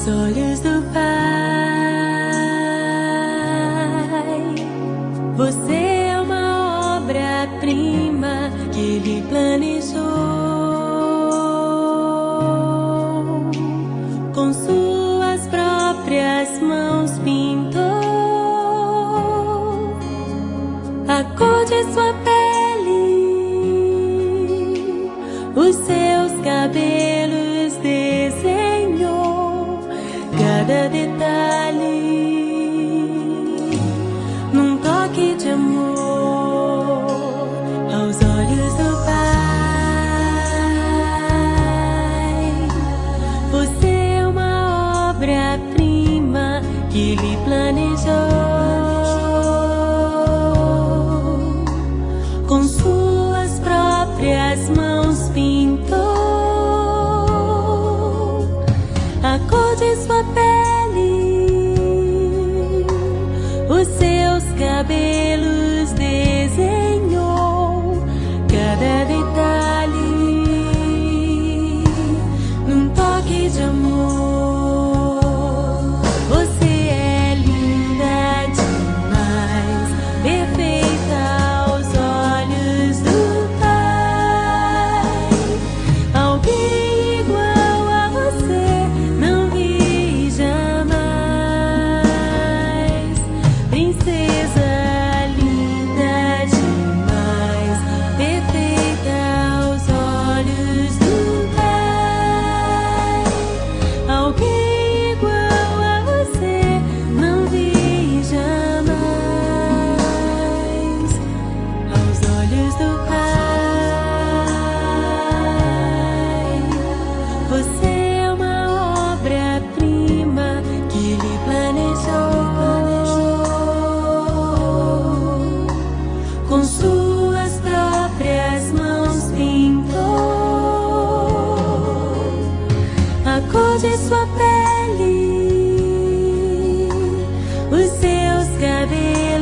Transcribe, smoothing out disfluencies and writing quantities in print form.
aos olhos do Pai. Você é uma obra-prima que Ele planejou. Com suas próprias mãos pintou a cor de sua pele, os seus cabelos desenhou, cada detalhe num toque de amor aos olhos do Pai. Você é uma obra-prima que Ele planejou. Com suas próprias mãos pintou a cor de sua pele, os seus cabelos desenhou, cada detalhe num toque de amor. Você é linda demais, perfeita aos olhos do Pai. Alguém igual a você não vi jamais. Princesa linda demais, perfeita aos olhos do Pai. Alguém igual a você não vi jamais aos olhos do Pai. Você é uma obra-prima que Ele planejou. Com suas próprias mãos pintou a cor de sua pele, os seus cabelos